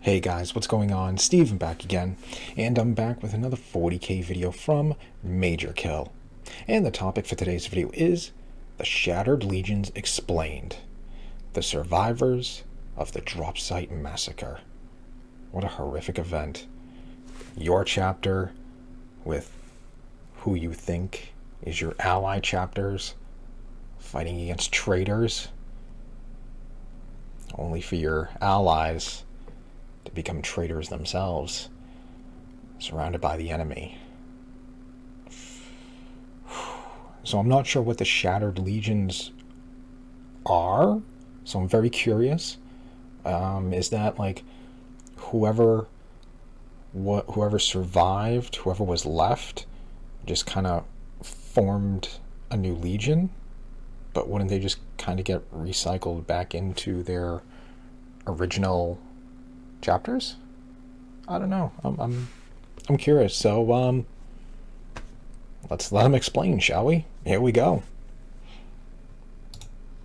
Hey guys, what's going on? Steven back again, and I'm back with another 40k video from Major Kill. And the topic for today's video is the Shattered Legions Explained, the survivors of the Drop Site Massacre. What a horrific event. Your chapter with who you think is your ally chapters fighting against traitors, only for your allies to become traitors themselves, surrounded by the enemy. So I'm not sure what the Shattered Legions are, so I'm very curious. Is that like whoever survived, whoever was left, just kind of formed a new legion? But wouldn't they just kind of get recycled back into their original chapters? I don't know. I'm curious. So let's let them explain, shall we? Here we go.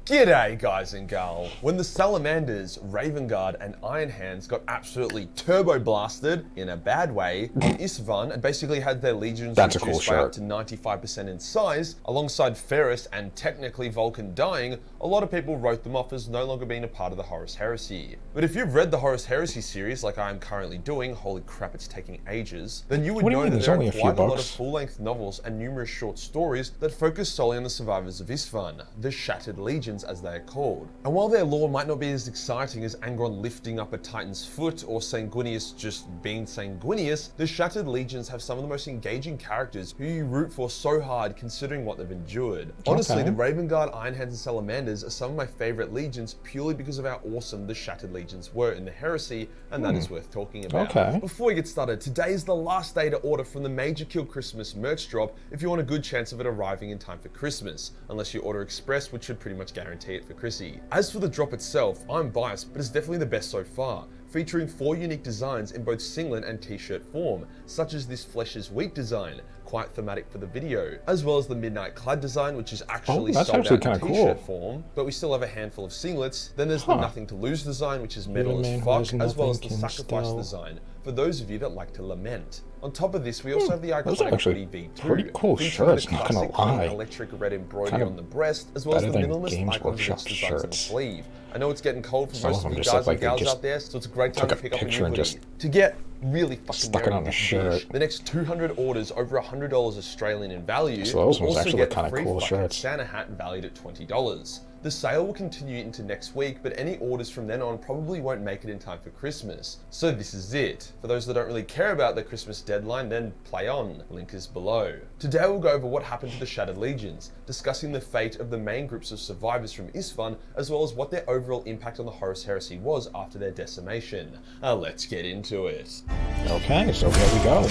G'day guys and gal. When the Salamanders, Raven Guard and Iron Hands got absolutely turbo blasted in a bad way on Isstvan and basically had their legions reduced by up to 95% in size, alongside Ferris and technically Vulcan dying, a lot of people wrote them off as no longer being a part of the Horus Heresy. But if you've read the Horus Heresy series like I am currently doing, holy crap it's taking ages, then you would know that there are quite a lot of full-length novels and numerous short stories that focus solely on the survivors of Isstvan, the Shattered Legions as they are called. And while their lore might not be as exciting as Angron lifting up a Titan's foot or Sanguinius just being Sanguinius, the Shattered Legions have some of the most engaging characters who you root for so hard considering what they've endured. Honestly, the Raven Guard, Iron Hands and Salamanders are some of my favorite legions purely because of how awesome the Shattered Legions were in the Heresy, and that is worth talking about. Before we get started, today is the last day to order from the Major Kill Christmas merch drop if you want a good chance of it arriving in time for Christmas, unless you order express, which should pretty much guarantee it for Chrissy. As for the drop itself, I'm biased, but it's definitely the best so far, featuring 4 unique designs in both singlet and t-shirt form, such as this Flesh is Weak design, quite thematic for the video, as well as the Midnight Clad design, which is actually sold out in t-shirt form, but we still have a handful of singlets. Then there's the Nothing to Lose design, which is metal as fuck, as well as the Sacrifice design, for those of you that like to lament. On top of this, we also have the iconic Hoodie V2, pretty cool shirts, not gonna lie. Electric red embroidery on the breast, as well as the minimalist Icon designs on the sleeve. I know it's getting cold for most of you guys and gals out there, so it's a great time to pick up a new hoodie. To get really fucking wearing this shirt, the next 200 orders over $100 Australian in value will also get a free fucking Santa hat valued at $20. The sale will continue into next week, but any orders from then on probably won't make it in time for Christmas. So this is it. For those that don't really care about the Christmas deadline, then play on. Link is below. Today we'll go over what happened to the Shattered Legions, discussing the fate of the main groups of survivors from Isstvan, as well as what their overall impact on the Horus Heresy was after their decimation. Let's get into it. Okay, so here we go.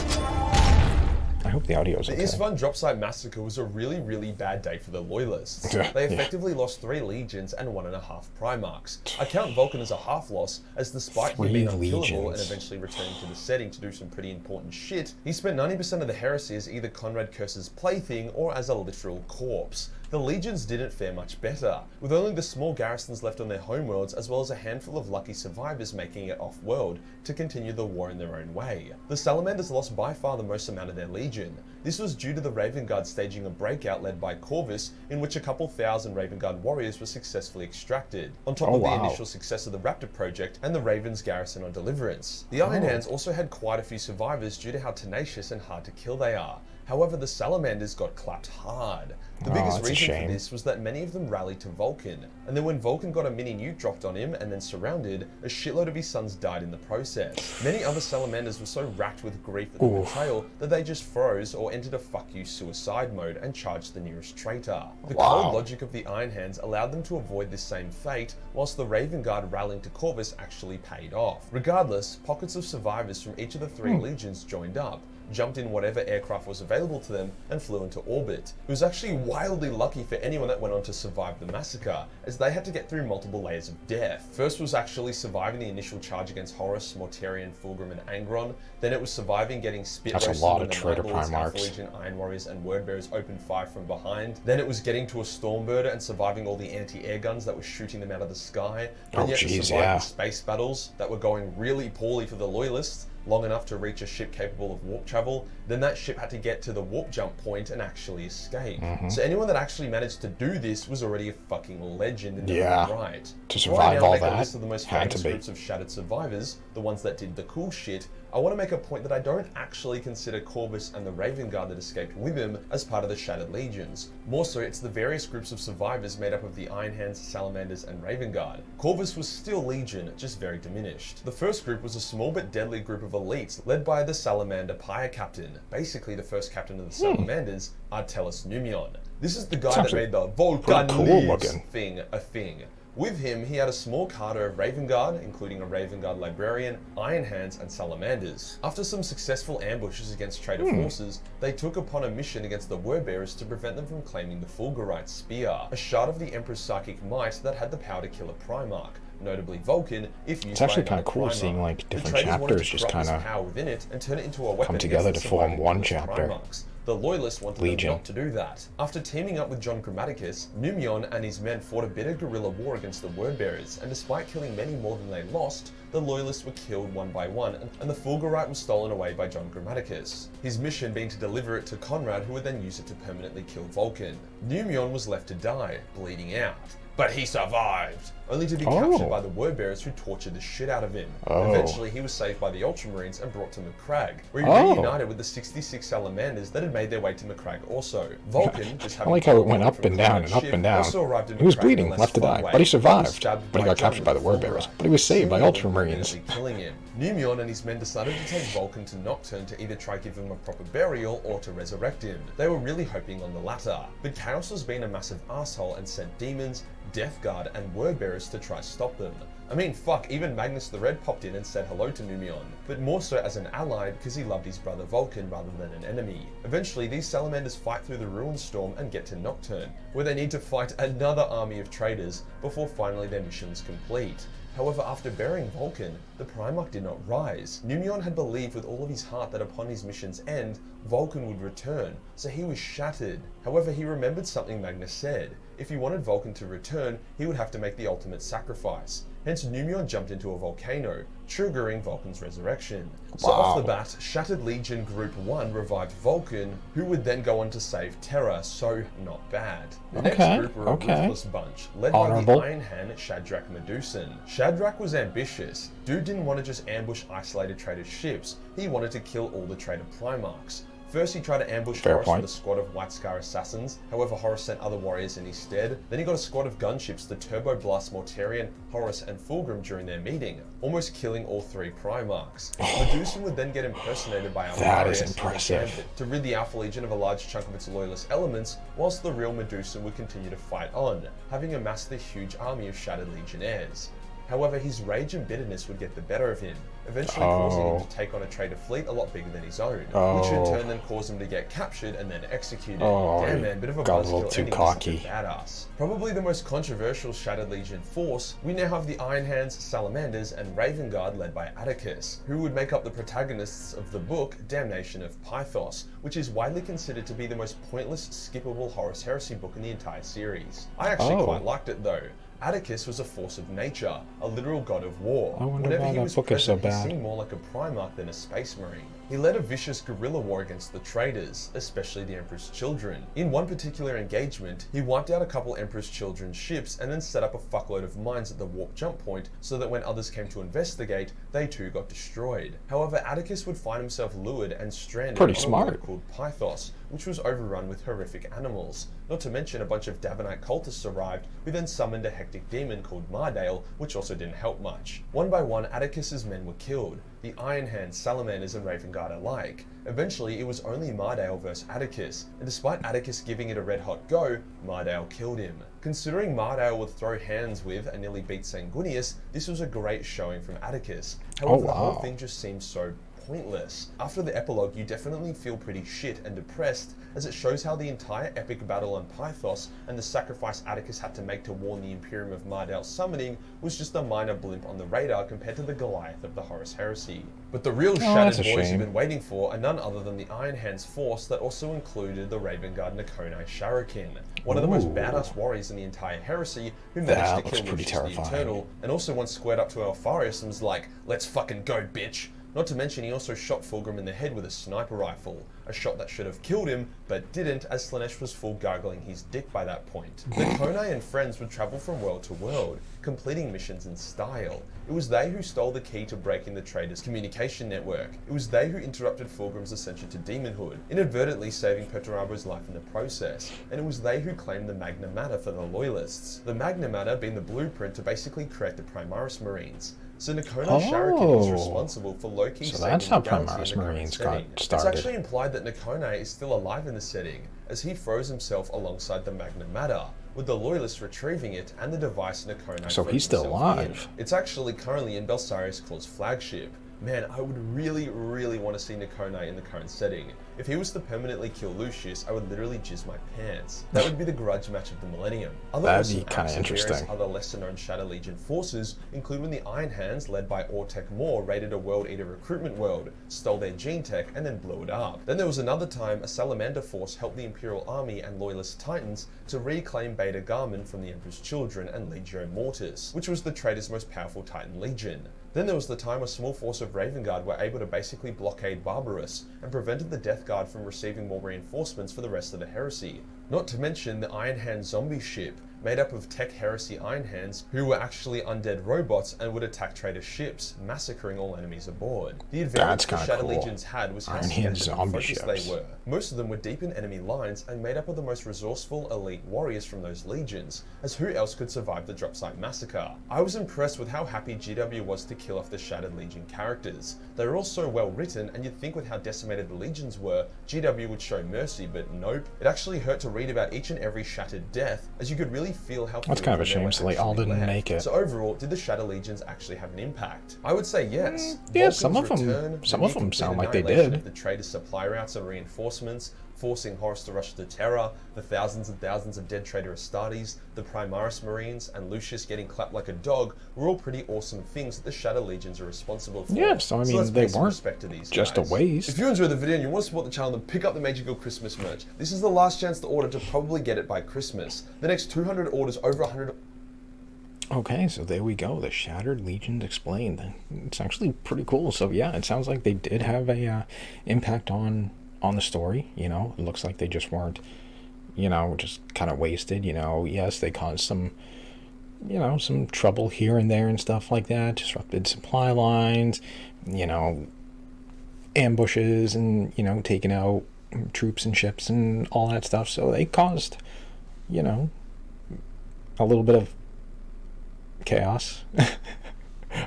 I hope the audio is okay. The Isstvan Drop Site Massacre was a really bad day for the Loyalists. They effectively lost 3 legions and 1.5 Primarchs. I count Vulcan as a half loss, as despite him being unkillable and eventually returning to the setting to do some pretty important shit, he spent 90% of the Heresy as either Conrad Curse's plaything or as a literal corpse. The legions didn't fare much better, with only the small garrisons left on their homeworlds as well as a handful of lucky survivors making it off-world to continue the war in their own way. The Salamanders lost by far the most amount of their legion. This was due to the Raven Guard staging a breakout led by Corvus, in which a couple thousand Raven Guard warriors were successfully extracted, on top of the initial success of the Raptor project and the Ravens garrison on Deliverance. The Iron Hands also had quite a few survivors due to how tenacious and hard to kill they are. However, the Salamanders got clapped hard. The biggest reason for this was that many of them rallied to Vulcan, and then when Vulcan got a mini nuke dropped on him and then surrounded, a shitload of his sons died in the process. Many other Salamanders were so racked with grief at the betrayal that they just froze or entered a fuck you suicide mode and charged the nearest traitor. The cold logic of the Iron Hands allowed them to avoid this same fate, whilst the Raven Guard rallying to Corvus actually paid off. Regardless, pockets of survivors from each of the 3 legions joined up, jumped in whatever aircraft was available to them, and flew into orbit. It was actually wildly lucky for anyone that went on to survive the massacre, as they had to get through multiple layers of death. First was actually surviving the initial charge against Horus, Mortarion, Fulgrim, and Angron. Then it was surviving getting spit roasted when the Night Lords, Alpha Legion, Iron Warriors, and Wordbearers opened fire from behind. Then it was getting to a Stormbirder and surviving all the anti-air guns that were shooting them out of the sky. And yet surviving the space battles that were going really poorly for the Loyalists, long enough to reach a ship capable of warp travel. Then that ship had to get to the warp jump point and actually escape. So anyone that actually managed to do this was already a fucking legend in their own right. To survive all that, a list of the most famous groups of Shattered survivors, the ones that did the cool shit, I want to make a point that I don't actually consider Corvus and the Raven Guard that escaped with him as part of the Shattered Legions. More so, it's the various groups of survivors made up of the Iron Hands, Salamanders, and Raven Guard. Corvus was still Legion, just very diminished. The first group was a small but deadly group of elites led by the Salamander Pyre Captain, basically the first captain of the Salamanders, Artellus Numion. This is the guy that made the Vulcanese thing a thing. With him, he had a small cadre of Raven Guard, including a Raven Guard Librarian, Iron Hands, and Salamanders. After some successful ambushes against traitor forces, they took upon a mission against the Wordbearers to prevent them from claiming the Fulgurite Spear, a shard of the Emperor's psychic might that had the power to kill a Primarch, notably Vulcan, if used It's actually kind of cool seeing like different chapters just kind of power within it and turn it into a weapon come together to form one chapter. Primarchs. The Loyalists wanted them not to do that. After teaming up with John Grammaticus, Numion and his men fought a bitter guerrilla war against the Wordbearers, and despite killing many more than they lost, the Loyalists were killed one by one, and the Fulgurite was stolen away by John Grammaticus. His mission being to deliver it to Conrad, who would then use it to permanently kill Vulcan. Numion was left to die, bleeding out. But he survived, only to be captured by the Wordbearers who tortured the shit out of him. Eventually, he was saved by the Ultramarines and brought to Macragge, where he reunited with the 66 Salamanders that had made their way to Macragge also. Vulcan, just having I like how it went up and down and up and down. He was bleeding, left to die, but he survived when he got captured by the Wordbearers. But he was saved by Ultramarines. Killing him. Numion and his men decided to take Vulcan to Nocturne to either try give him a proper burial or to resurrect him. They were really hoping on the latter, but Chaos was being a massive asshole and sent demons, Death Guard, and Wordbearers to try stop them. I mean, fuck, even Magnus the Red popped in and said hello to Numion, but more so as an ally because he loved his brother Vulcan rather than an enemy. Eventually, these Salamanders fight through the Ruin Storm and get to Nocturne, where they need to fight another army of traitors before finally their mission is complete. However, after burying Vulcan, the Primarch did not rise. Numion had believed with all of his heart that upon his mission's end, Vulcan would return, so he was shattered. However, he remembered something Magnus said. If he wanted Vulcan to return, he would have to make the ultimate sacrifice. Hence, Numion jumped into a volcano, triggering Vulcan's resurrection. So off the bat, Shattered Legion Group 1 revived Vulcan, who would then go on to save Terra, so not bad. The next group were a ruthless bunch, led by the Iron Hand Shadrach Medusan. Shadrach was ambitious. Dude didn't want to just ambush isolated traitor ships, he wanted to kill all the traitor Primarchs. First, he tried to ambush Horus with a squad of White Scar assassins. However, Horus sent other warriors in his stead. Then he got a squad of gunships, the Turbo Blast Mortarion, Horus, and Fulgrim during their meeting, almost killing all three Primarchs. Medusan would then get impersonated by Almarius to rid the Alpha Legion of a large chunk of its loyalist elements, whilst the real Medusan would continue to fight on, having amassed the huge army of Shattered Legionnaires. However, his rage and bitterness would get the better of him, eventually causing him to take on a traitor fleet a lot bigger than his own, which in turn then caused him to get captured and then executed. Damn man, bit of a buzzkill ending to such a badass. Probably the most controversial Shattered Legion force, we now have the Iron Hands, Salamanders, and Raven Guard led by Atticus, who would make up the protagonists of the book Damnation of Pythos, which is widely considered to be the most pointless, skippable Horus Heresy book in the entire series. I actually quite liked it though. Atticus was a force of nature, a literal god of war. Whenever he was present, he seemed more like a Primarch than a Space Marine. He led a vicious guerrilla war against the traitors, especially the Emperor's children. In one particular engagement, he wiped out a couple Emperor's children's ships and then set up a fuckload of mines at the warp jump point so that when others came to investigate, they too got destroyed. However, Atticus would find himself lured and stranded on a world called Pythos, which was overrun with horrific animals. Not to mention a bunch of Davenite cultists arrived, who then summoned a hectic demon called Mardale, which also didn't help much. One by one, Atticus's men were killed, the Iron Hands, Salamanders, and Raven Guard alike. Eventually, it was only Mardale versus Atticus, and despite Atticus giving it a red-hot go, Mardale killed him. Considering Mardale would throw hands with and nearly beat Sanguinius, this was a great showing from Atticus. However, the whole thing just seemed so pointless. After the epilogue, you definitely feel pretty shit and depressed, as it shows how the entire epic battle on Pythos and the sacrifice Atticus had to make to warn the Imperium of Mardale's summoning was just a minor blimp on the radar compared to the Goliath of the Horus Heresy. But the real shattered boys you've been waiting for are none other than the Iron Hands force that also included the Raven Guard Nakonai Sharakin, one of the most badass warriors in the entire Heresy, who managed to kill Lucius the Eternal, and also once squared up to Alfarius and was like, "Let's fucking go, bitch." Not to mention he also shot Fulgrim in the head with a sniper rifle, a shot that should have killed him, but didn't, as Slaanesh was full gargling his dick by that point. The Nakonai and friends would travel from world to world, completing missions in style. It was they who stole the key to breaking the Traitors' communication network. It was they who interrupted Fulgrim's ascension to demonhood, inadvertently saving Perturabo's life in the process. And it was they who claimed the Magna Mater for the Loyalists. The Magna Mater being the blueprint to basically create the Primaris Marines. So Nakonai Sharakin is responsible for low-key saving that's how the galaxy Primaris in the Marines got setting. started. It's actually implied that Nakonai is still alive in the setting, as he froze himself alongside the Magna Mater, with the Loyalists retrieving it and the device Nakonai. So he's still alive. It's actually currently in Belsarius Claw's flagship. Man, I would really want to see Nakonai in the current setting. If he was to permanently kill Lucius, I would literally jizz my pants. That would be the grudge match of the Millennium. That'd be kind of interesting. Other lesser-known Shadow Legion forces include when the Iron Hands, led by Ortek Moore, raided a World Eater recruitment world, stole their gene tech, and then blew it up. Then there was another time a Salamander force helped the Imperial Army and Loyalist Titans to reclaim Beta Garmin from the Emperor's Children and Legio Mortis, which was the Traitors' most powerful Titan Legion. Then there was the time a small force of Raven Guard were able to basically blockade Barbarus and prevented the Death Guard from receiving more reinforcements for the rest of the Heresy. Not to mention the Iron Hand zombie ship, made up of Tech Heresy Iron Hands, who were actually undead robots and would attack traitor ships, massacring all enemies aboard. The advantage the Shadow Legions had was how scattered and focused they were. Most of them were deep in enemy lines and made up of the most resourceful elite warriors from those legions, as who else could survive the drop site massacre? I was impressed with how happy GW was to kill off the Shattered Legion characters. They were all so well written, and you'd think with how decimated the legions were, GW would show mercy, but nope. It actually hurt to read about each and every shattered death, as you could really feel how that's kind of a shame, so they all didn't make it. So overall, did the Shadow Legions actually have an impact? I would say yes. Yeah, some of them sound like they did. The Traitors' supply routes and reinforcements, forcing Horus to rush to Terra, the thousands and thousands of dead Traitor Astartes, the Primaris Marines, and Lucius getting clapped like a dog were all pretty awesome things that the Shadow Legions are responsible for. Yeah, so I mean, they weren't just a waste. If you enjoyed the video and you want to support the channel, then pick up the Major Guild Christmas merch. This is the last chance to order to probably get it by Christmas. The next 200 orders, over 100... Okay, so there we go. The Shattered Legions explained. It's actually pretty cool. So yeah, it sounds like they did have a impact on the story. You know, it looks like they just weren't, you know, just kind of wasted. You know, yes, they caused some, you know, some trouble here and there and stuff like that. Disrupted supply lines, you know, ambushes, and you know, taking out troops and ships and all that stuff. So they caused, you know, a little bit of chaos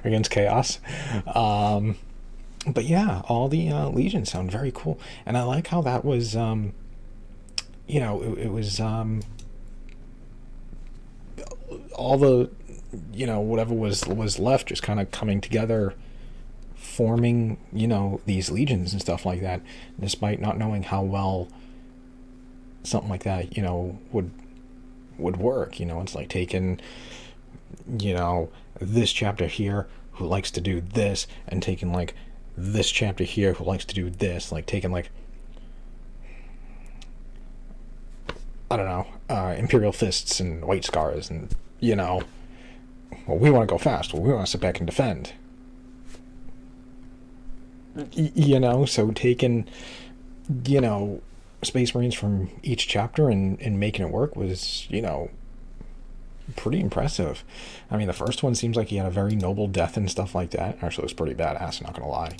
against chaos. But yeah, all the legions sound very cool, and I like how that was you know, it was all the, you know, whatever was left just kind of coming together, forming, you know, these legions and stuff like that, despite not knowing how well something like that, you know, would work. You know, it's like taking, you know, this chapter here who likes to do this, and taking like this chapter here who likes to do this, like taking like, I don't know, Imperial Fists and White Scars, and you know, well, we want to go fast, well, we want to sit back and defend, you know, so taking, you know, Space Marines from each chapter and making it work was, you know, pretty impressive. I mean, the first one seems like he had a very noble death and stuff like that. Actually, it was pretty badass, not gonna lie.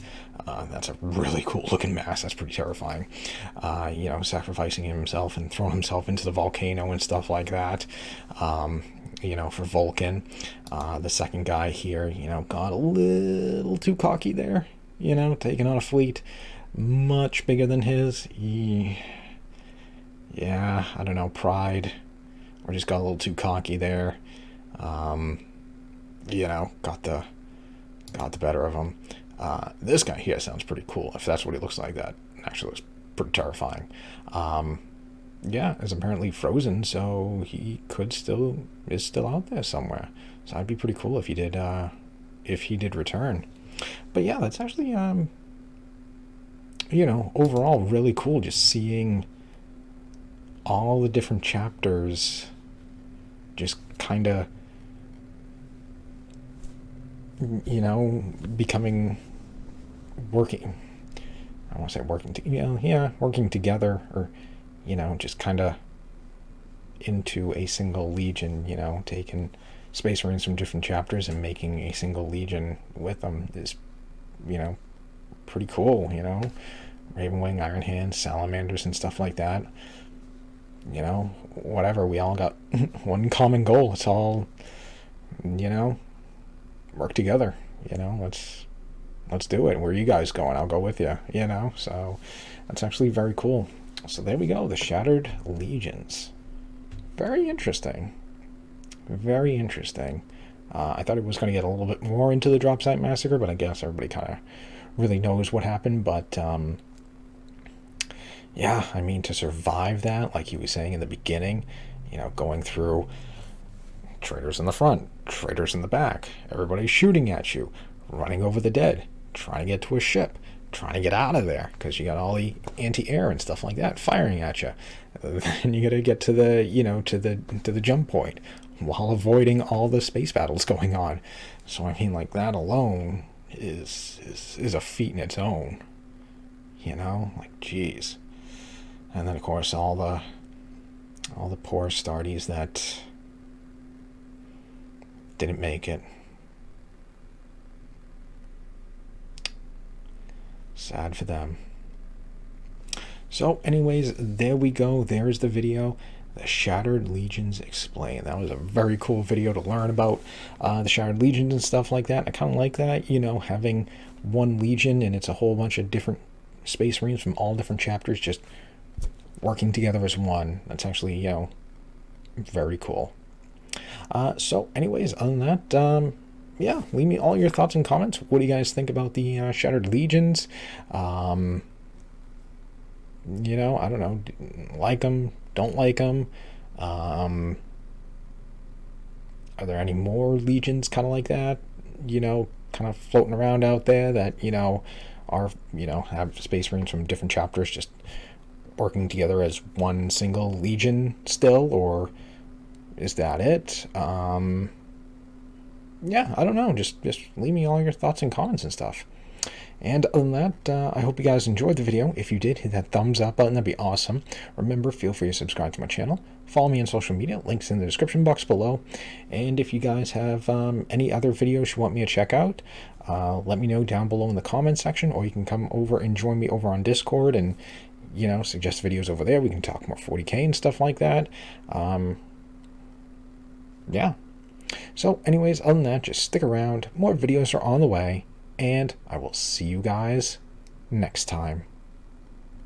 That's a really cool looking mass. That's pretty terrifying. You know, sacrificing himself and throwing himself into the volcano and stuff like that. You know, for Vulcan. The second guy here, you know, got a little too cocky there. You know, taking on a fleet much bigger than his. Yeah, I don't know, pride, or just got a little too cocky there. You know, got the better of him. This guy here sounds pretty cool. If that's what he looks like, that actually looks pretty terrifying. Yeah, is apparently frozen, so he is still out there somewhere. So that'd be pretty cool if he did return. But yeah, that's actually overall really cool, just seeing all the different chapters just kind of becoming working. I want to say working together, or just kind of into a single legion. Taking Space Marines from different chapters and making a single legion with them is pretty cool. Ravenwing, Iron Hand, Salamanders, and stuff like that. Whatever, we all got one common goal. It's all work together. Let's do it. Where are you guys going? I'll go with you. So that's actually very cool. So there we go, the Shattered Legions. Very interesting. Very interesting. I thought it was going to get a little bit more into the Drop Site Massacre, but I guess everybody kind of really knows what happened. But yeah, I mean, to survive that, like he was saying in the beginning, going through traitors in the front, traitors in the back, everybody's shooting at you, running over the dead, trying to get to a ship, trying to get out of there because you got all the anti-air and stuff like that firing at you. Then you got to get to the to the jump point while avoiding all the space battles going on. So I mean, like, that alone is a feat in its own. Like, geez. And then of course all the poor Astartes that didn't make it. Sad for them. So anyways, there we go. There's the video. The Shattered Legions Explained. That was a very cool video to learn about the Shattered Legions and stuff like that. I kind of like that, having one legion and it's a whole bunch of different Space Marines from all different chapters just working together as one. That's actually, very cool. So anyways, other than that, yeah, leave me all your thoughts and comments. What do you guys think about the Shattered Legions? I don't know. Like them? Don't like them? Are there any more legions kind of like that? Kind of floating around out there that are have Space Marines from different chapters just working together as one single legion still, or is that it? Yeah, I don't know. Just leave me all your thoughts and comments and stuff. And other than that, I hope you guys enjoyed the video. If you did, hit that thumbs up button. That'd be awesome. Remember, feel free to subscribe to my channel. Follow me on social media. Links in the description box below. And if you guys have any other videos you want me to check out, let me know down below in the comments section, or you can come over and join me over on Discord and, suggest videos over there. We can talk more 40k and stuff like that. Yeah. So anyways, other than that, just stick around. More videos are on the way. And I will see you guys next time.